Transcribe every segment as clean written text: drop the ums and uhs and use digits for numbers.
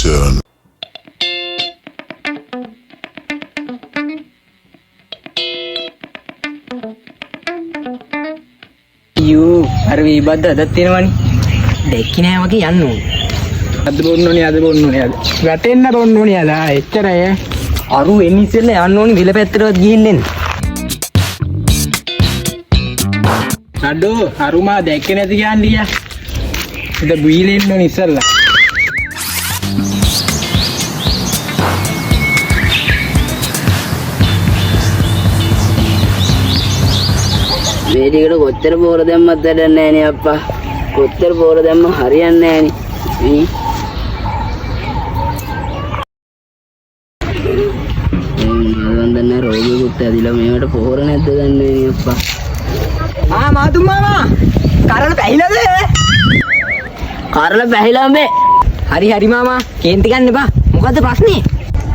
Attention. අයියෝ අර වීබද්ද අදත් තියෙනවනේ. දැක්කේ නෑ වගේ යන්න ඕනේ. අද බොන්න ඕනේ අද. වැටෙන්න බොන්න ඕනේ අද. එච්චරයි. අරු එන්න ඉස්සෙල්ලා යන්න ඕනේ විල පැත්තටවත් ගිහින් එන්න. අඩෝ අරුමා දැක්කේ නැති කියන්නේ. ඉත බීලෙ ඉන්න ඕනේ ඉස්සෙල්ලා. මේකට කොච්චර පෝර දැම්මත් වැඩක් නැහැ නේ අප්පා. කොච්චර පෝර දැම්ම හරියන්නේ නැහැ නේ. මම දන්නේ රෝගියෙකුත් ඇදිලා මේවට පෝර නැද්ද දන්නේ නේ අප්පා. මාතුම් මාමා කරල පැහිලාද? කරල පැහිලා මේ. හරි මාමා කේන්ති ගන්න එපා. මොකද්ද ප්‍රශ්නේ?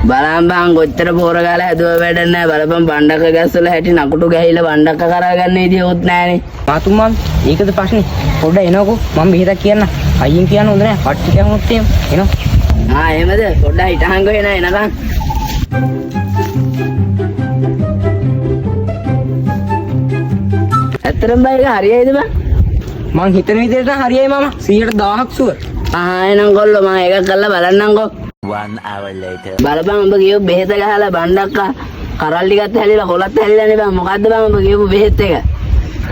බලන් බං කොච්චර පෝර ගාලා හැදුව වැඩක් නැහැ. බලපන් බණ්ඩක්ක ගැස්සලා හැටි නකුටු ගහලා බණ්ඩක්ක කරා ගන්න විදියොත් නැහනේ. මාතුම් මාමා ඒකද ප්‍රශ්නේ? පොඩ්ඩ එනකෝ මම බෙහෙතක් කියන්න. අයියෙන් කියන්න හොඳ නැහැ. පට්ටි කියමුත් එහෙම. එනවා. එහෙමද? පොඩ්ඩක් හිටහන්කෝ එනකන්. ඇත්තටම බයි එක හරියයිද බං? මං හිතන විදිහට හරියයි මාමා 100%ක් ෂුවර්. එහෙනම් කොල්ලෝ මම ඒක කරලා බලන්නම්කෝ. 1 hour later. බලපන් ඔබ කියපු බෙහෙත ගහලා බණ්ඩක්කා කරල් ටිකත් හැලිලා කොලත් හැලිලානේ බං. මොකද්ද බං ඔබ කියපු බෙහෙත් එක?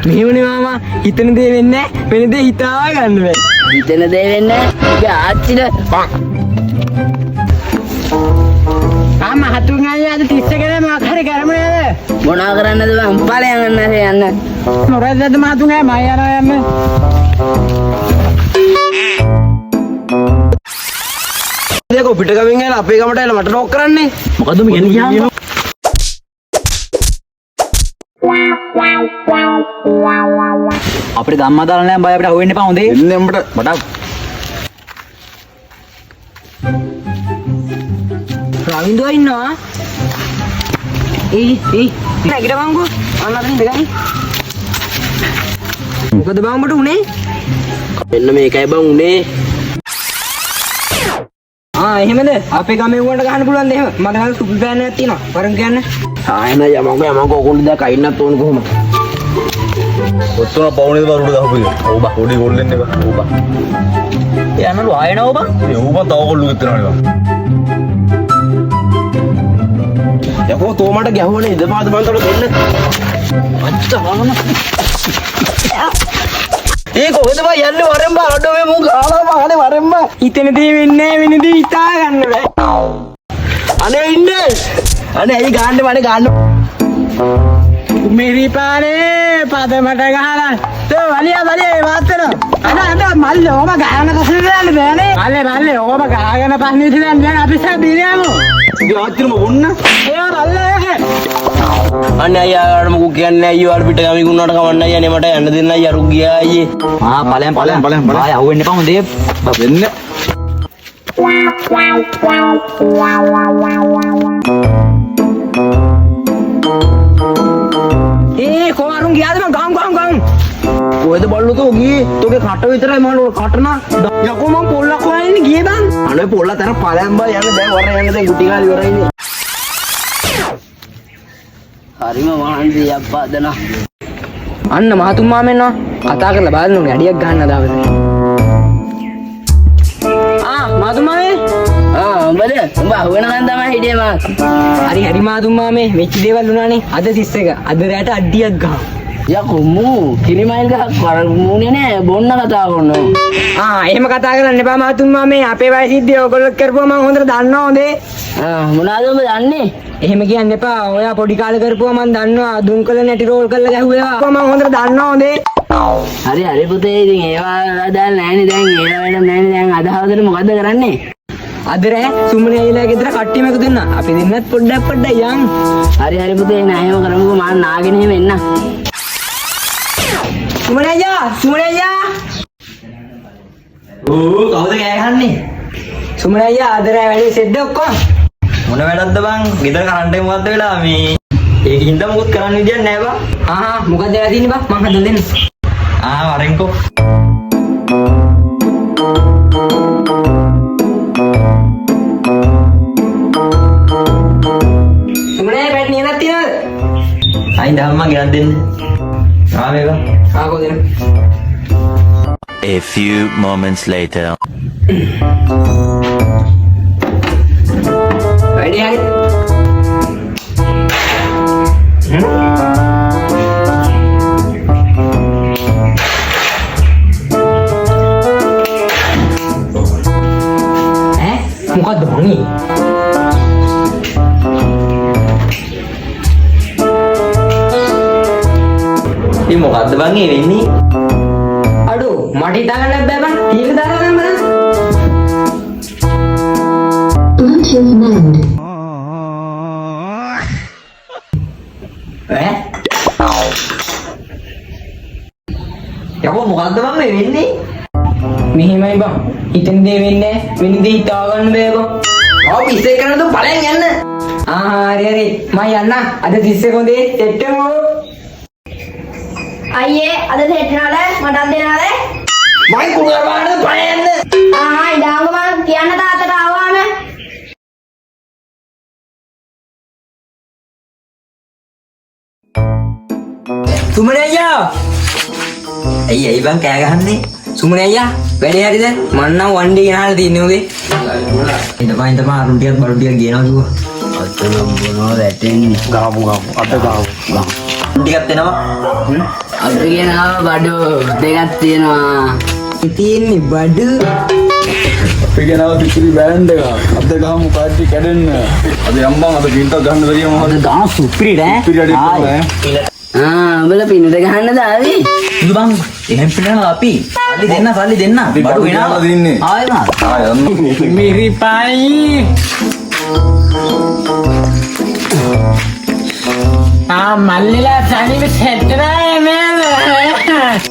මෙහෙමනේ මාමා හිතන දේ වෙන්නේ නැහැ. වෙන දේ හිතා ගන්න බෑ. හිතන දේ වෙන්නේ නැහැ. ආච්චිද ආ මහතුන් අයියා අද 30 කනේ මොකක් හරි කරමුනේ නේද? මොනවා කරන්නද බං? ඵලයන් යන්න. මොකද මහතුන් අයියා මම යන්න. देखो පිට ගමින් ඇල අපේ ගමට ඇල මට නෝක් කරන්නේ. මොකද මේ කියන්නේ? අපිට ධම්මා දාලා නෑ බය අපිට අහුවෙන්න එපා හොඳේ. එන්නේ උඹට මට රවින්දෝ ඉන්නවා. නැගිටවංගෝ. අන්නරින් දෙගයි. මොකද බං උඹට උනේ? මෙන්න මේකයි බං උනේ. එහෙමද? අපේ ගමේ උන්ට ගහන්න පුළුවන්ද එහෙම? මට ගහලා සුපි පෑන් එකක් තියෙනවා. වරන් කියන්න. එන යමංගෝ ඔකුණු දැන් කයින්නත් ඕන කොහොමද? ඔත්තන පවුනේද බරුඩ ගහපුවේ. ඔව් බා පොඩි ගොල්ලෙන් එක. ඔව් බා. යන්නලු ආයනව බං. ඒ ඌ බා තව කොල්ලු ගෙතරනවා බං. යකෝ තෝ මට ගැහුවනේ ඉදපාද මන් තල දෙන්න. අච්චා වරම. ඒ කොහෙද බා යන්නේ වරෙන් බා අඩෝ මේ මූ ගාලා බානේ වරෙන් බා. හිතන දේ වෙන්නේ නැහැ වෙන දේ හිතා ගන්න බෑ. අනේ ඉන්නේ. අනේ ඇයි ගාන්න ගාන්න. මෙරි පාරේ පදමට ගහලා තෝ වලිය වාතන අද මල්ල ඕම ගහන පස්සේ දාන්න බෑනේ මල්ලේ ඕම ගහගෙන පස්සේ ඉතින් දැන් අපි සබිරියමු යාත්‍රිම බොන්න ඒ මල්ලේ අනේ අයියාට මොකක් කියන්නේ අයියෝ අර පිට ගමි ගුණාට කවන්න අයියානේ මට යන්න දෙන්න අයියා අරු ගියා අයියේ ඵලයන් ආය අහුවෙන්න එපා හොඳේ වෙන්න කොහොරුන් ගියාද මං ගම් කොහෙද බල්ලෝ ගියේ තෝගේ කට විතරයි මම කටන යකෝ මං පොල්ලක් හොයන්නේ ගියේ බං අනේ පොල්ලා තර ඵලයන් බා යන්න දැන් වර යන්න දැන් ගුටි ගාලි ඉවරයිනේ හරිම වහන්සි අප්පා දන. අන්න මහතුන් මාමෙන්නවා කතා කරලා බලන්න ඕනේ අඩියක් ගන්න දාවද මහතුන් මාමේ උඹද උඹ අහුවෙනකන් තමයි හිටියේ මා. හරි මහතුන් මාමේ මෙච්ච දේවල් වුණානේ අද 31 අද රැට අඩියක් ගහමු. යකෝ මූ කිරිමයිල් ගහක් මූනේ නෑ බොන්න කතා කරනවා. එහෙම කතා කරන්න එපා මහතුන් මාමේ අපේ වයස සිද්ධිය ඔයගොල්ලෝ කරපුවා මම හොඳට දන්නවා හොඳේ. මොනවාද ඔබ දන්නේ? එහෙම කියන්න එපා. ඔයා පොඩි කාලේ කරපුවා මම දන්නවා. දුම්කල නැටි රෝල් කරලා ගැහුවා. මම හොඳට දන්නවා හොඳේ. හරි පුතේ ඉතින් ඒවා දාලා නෑනේ දැන් ඒවා වැඩ නෑනේ දැන් අදහවදට මොකද්ද කරන්නේ? අද රෑ සුමනේ අයිලා ගෙදර කට්ටියම එකතු වෙනවා. අපි දෙන්නත් පොඩ්ඩක් යන්. හරි පුතේ නෑ එහෙම කරමුකෝ මම නාගෙන එහෙම එන්න. සුමනේ අයියා කවුද කෑ ගහන්නේ? සුමනේ අයියා අද රෑ වැඩේ සෙද්ද ඔක්කොම. මොන වැඩක්ද බං? ගෙදර කරන්ට් එක මොකද්ද වෙලා මේ? ඒකින්ද මොකුත් කරන්න විදියක් නෑ බං. මොකද වෙලා තියෙන්නේ බං? මං හදලා දෙන්න. වරෙන්කෝ. ආයි ධම්ම ගෙනත් දෙන්න. මේක. ආකෝ දෙන්න. A few moments later. වැඩි හරි. මොකද්ද මං? ඉතින් මොකද්ද බං ඒ වෙන්නේ? අඩෝ මට හිතා ගන්නත් බෑ බං. ටීවී දාලා ගන්න බලන්න. Bluetooth mode. යකෝ මොකද්ද බං මේ වෙන්නේ? මෙහෙමයි බං. හිතෙන දේ වෙන්නේ නැහැ. වෙන දේ හිතා ගන්න බෑ බං. ආ පිස්සේ කරන තු බලෙන් යන්න. හරි. මම යන්න. අද 30 කොන්දේ සෙට් වෙමු. අයියේ අද දෙටනවද මටත් දෙනවද? මයි කුලර බාන්න බලෙන් යන්න. ඉඩාංග මං කියන්න තාත්තට ආවාම. සුමන අයියා. ඇයි බං කෑ ගහන්නේ? සුමන අයියා වැඩේ හරිද? මම නම් වන්ඩේ ගෙනහලා තින්නේ උදේ. ඉඳපන් අරුන් ටිකක් බඩු ටිකක් ගේනවා කිව්වා. අතන මොනවා වැටෙන්නේ? ගාමු අත ගාමු. ටිකක් දෙනවා. අද කියනවා බඩු දෙකක් තියෙනවා. තියෙන්නේ බඩු. අපි ගෙනාව පිටිරි බෑන්ඩ් එක. අද ගහමු පාටි කැඩෙන්න. අද යම්බන් අද පින්ටක් ගන්න බැරිය මොකද? ගාන සුපිරිද? පිටිරි උඹලා පින්නට ගහන්නද ආවේ? ඉදු බං එහෙම පිළිනවා අපි. සල්ලි දෙන්න. බඩු වෙනවා. දින්නේ. ආයෙ මා. ආ යන්න. මිරිපයි. මල්ලිලා තනිව සෙට් කරන්නේ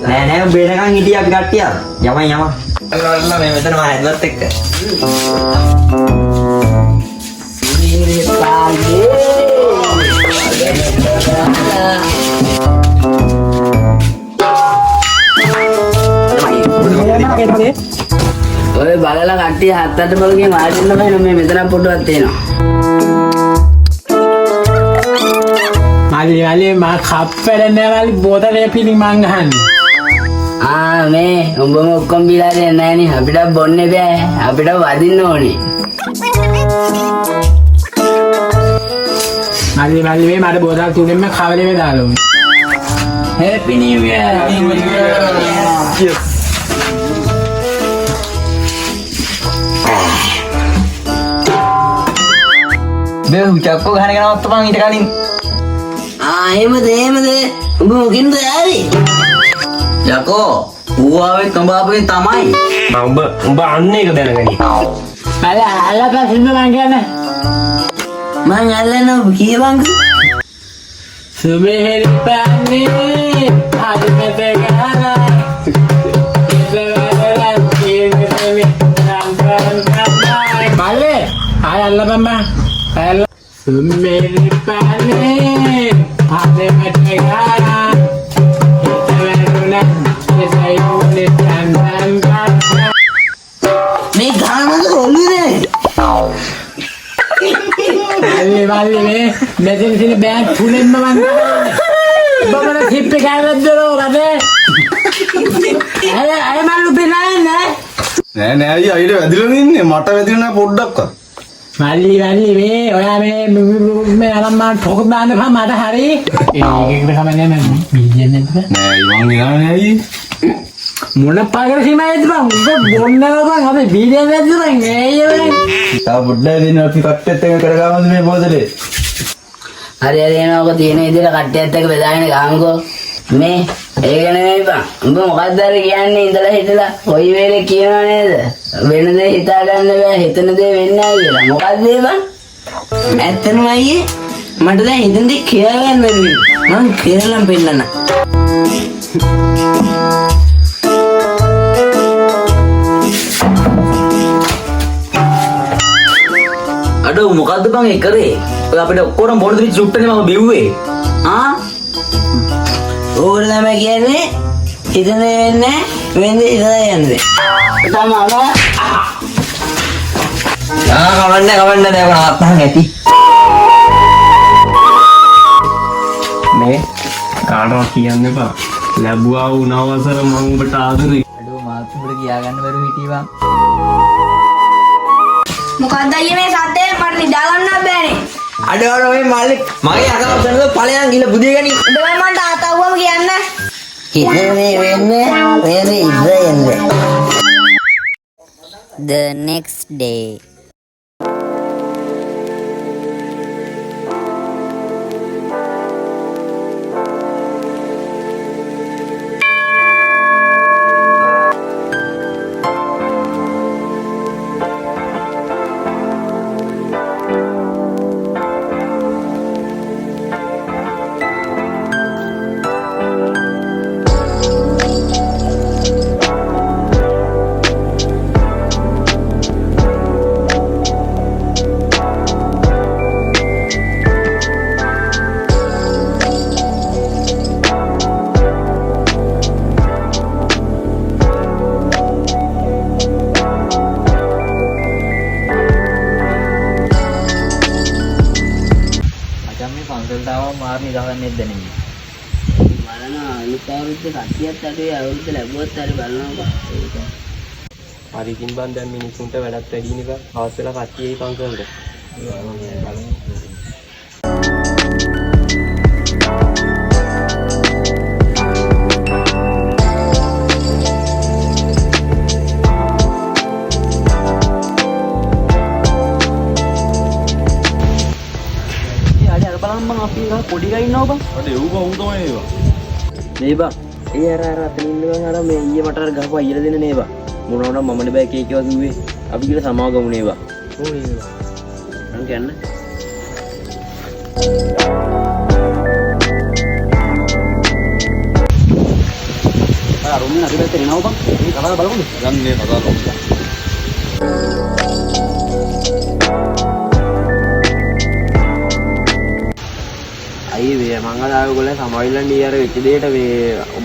නෑ බේනකන් හිටිය අපි කට්ටිය. යමයි. අල්ලලා මේ මෙතන මම හැදුවත් එක්ක. ඔය බලලා කට්ටිය 7-8 බලකින් වාඩින්න බෑ මේ මෙතන පොඩ්ඩක් තියෙනවා. මල්ලි මා කප්පරන්නේ මල්ලි බෝතලේ පිළි මං ගහන්නේ. මේ උඹම ඔක්කොම බිලා දෙන්නේ නැහනේ. අපිට බොන්නේ බෑ. අපිට වදින්න ඕනේ. මල්ලි මේ මට බෝතල් තුනෙන්ම කවලේ දාලා උනේ. Happy New Year. Yes. මේ උචක්කෝ ගහන කෙනාවත් මං ඊට කලින්. එහෙමද? උඹ මොකින්ද ආවේ? යකෝ ඌ ආවේ කඹාපෙන් තමයි. උඹ අන්න එක දැනගනි. අල්ලපා සින්න මං කියන්නේ. මං අල්ලනවා කියවංග. සුමේහෙලි පාන්නේ ආදිමත ගහලා. බල්ලේ ආය අල්ලපම්ම. සුමේහෙලි පාන්නේ ආදිමත ගහලා. මේ ගානද ඔළුවේ වල්ලි මේ මෙතන තියෙන බෑග් තුනෙන්ම මං බබල කිප් එක ගන්නදරෝ රදේ අය මල්ලු බිනන්නේ නෑ අයියා ඊට වැදිලා ඉන්නේ මට වැදිලා නෑ පොඩ්ඩක්වත්. වල්ලි මේ ඔයා මේ අරන් මම ටොක් දාන්න බෑ මට හරි ඒකකට කමන්නේ නෑ බීජෙන් නේද නෑ ඉවන් ගියානේ අයියේ. මොන පාගල සීමාවේද බං උඹ බොන්නව බං අපි බීජෙන් නැද්ද බං ඒ තා පොඩ්ඩක් දෙන්න අපි කට්ටෙත් එක කරගමු මේ බෝතලේ. හරි එනවක තියෙන විදිහට කට්ටියත් එක්ක බෙදාගෙන ගහමුකෝ. මේ ඒක නෙමෙයි බං. උඹ මොකක්ද අර කියන්නේ ඉඳලා හිටලා කොයි වෙලේ කියනවා නේද? වෙන දේ හිතා ගන්න බෑ හිතන දේ වෙන්නේ නැහැ කියලා. මොකක්ද ඒ බං? ඇත්තම අයියේ මට දැන් හිතන දේ කියලා ගන්න බැරි වෙනවා. මං කියලා පෙන්නන්න. අඩෝ මොකද්ද බං ඒ කරේ? ඔය අපිට ඔක්කොම බොන්න දෙවි චුට්ටනේ මම බිව්වේ. ඕනම කියන්නේ හිතන වෙන්නේ වෙන්නේ ඉතලා යන්නේ. තමයි කවන්න නෑ ඔක අත්තහන් ඇති. මේ කාටවත් කියන්න එපා. ලැබුවා වුණ අවසර මම ඔබට ආදරේ. අඩෝ මාත් උඹට කියා ගන්න බැරුව හිටියා. මොකක්ද අයියේ මේ සද්දේ මට නිදා ගන්නත් බෑනේ. අඩෝ මේ මල්ලි මගේ අකමැත්ත කරනද ඵලයන් ගිහලා බුදිය ගනි. දෙවල් මට තාත්තවම කියන්න. ඉතින් වෙන්නේ The next day. හරි ඉතින් බං දැන් මිනිස්සුන්ට වැඩක් වැඩි නේ බං. හවස් වෙලා කට්ටියයි පන්සලට. පොඩි ගා ඉන්නවා බං. අඩේ ඌ බං ඌ තමයි ඒවා. නේ බං. ඒ අර අතන ඉන්න බං අර මේ ඊයේ මට අර ගහපුවා අයියලා දෙන්න නේ බං. මොනවා නම් මමනේ බෑ කේක් ඒවා කිව්වේ. අපි කියලා සමාව ගමු නේ බං. ඕනේ බං. මං කියන්න. අරුමින අද පැත්තේ එනවා බං. මේ කතාව බලමුද? යන්නේ කතා කරමු. අයියේ මං අද ආවගොල්ලෝ සමාවිල්ලන් ඊ අර වෙච්ච දෙයට මේ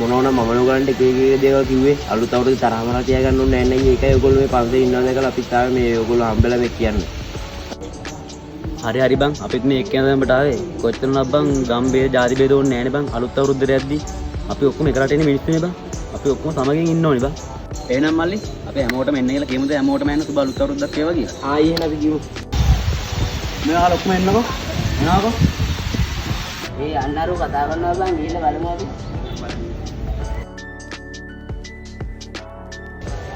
මොනෝන මම නෝගලන්ට එක එක දේවල් කිව්වේ අලුත් අවුරුදු තරහමලා තියා ගන්න ඕනේ නැහැ නේ ඒකයි ඔයගොල්ලෝ මේ පන්සලේ ඉන්නවද කියලා අපිත් ආවේ මේ ඔයගොල්ලෝ හම්බෙලා මේ කියන්නේ. හරි බං අපිත් මේ එක්කෙනා දැම්මට ආවේ කොච්චර උනත් බං ගම්බේ ජාති බේද ඕනේ නැහැ නේ බං අලුත් අවුරුද්දට යද්දී අපි ඔක්කොම එක රටේ මිනිස්සුනේ බං අපි ඔක්කොම සමගින් ඉන්න ඕනේ බං. එහෙනම් මල්ලි අපි හැමෝටම එන්න කියලා කියමුද හැමෝටම එන්න සුබ අලුත් අවුරුද්දක් වේවා කියලා. ආයි එහෙනම් අපි කිව්වෝ. මෙයාලා ඔක්කොම එන්නකෝ. එනවාකෝ. ඒ අන්නරු කතා කරනවා බං ගිහලා බලමු අපි.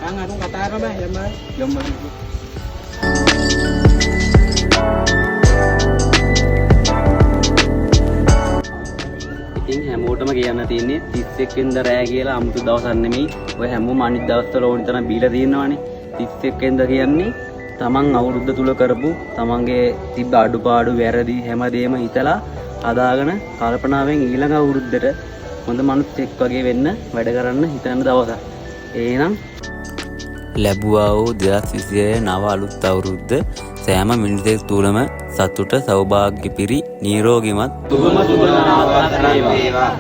මං අර කතා කරා බෑ යම්ම. ඉතින් හැමෝටම කියන්න තියෙන්නේ 31 වෙනිදා රෑ කියලා අමුතු දවසක් නෙමෙයි. ඔය හැමෝම අනිත් දවස්වල ඕනි තරම් බීලා තියෙනවානේ. 31 වෙනිදා කියන්නේ තමන් අවුරුද්ද තුල කරපු තමන්ගේ තිබ්බ අඩුපාඩු වැරදි හැමදේම හිතලා හදාගෙන කල්පනාවෙන් ඊළඟ අවුරුද්දට හොඳ මනුස්සෙක් වගේ වෙන්න වැඩ කරන්න හිතන දවසක්. එහෙනම් ලැබුවා වූ 2026 නව අලුත් අවුරුද්ද සෑම මිනිසෙක් තුළම සතුට සෞභාග්‍ය පිරි නිරෝගිමත් සුබම සුබ නවතක් වේවා.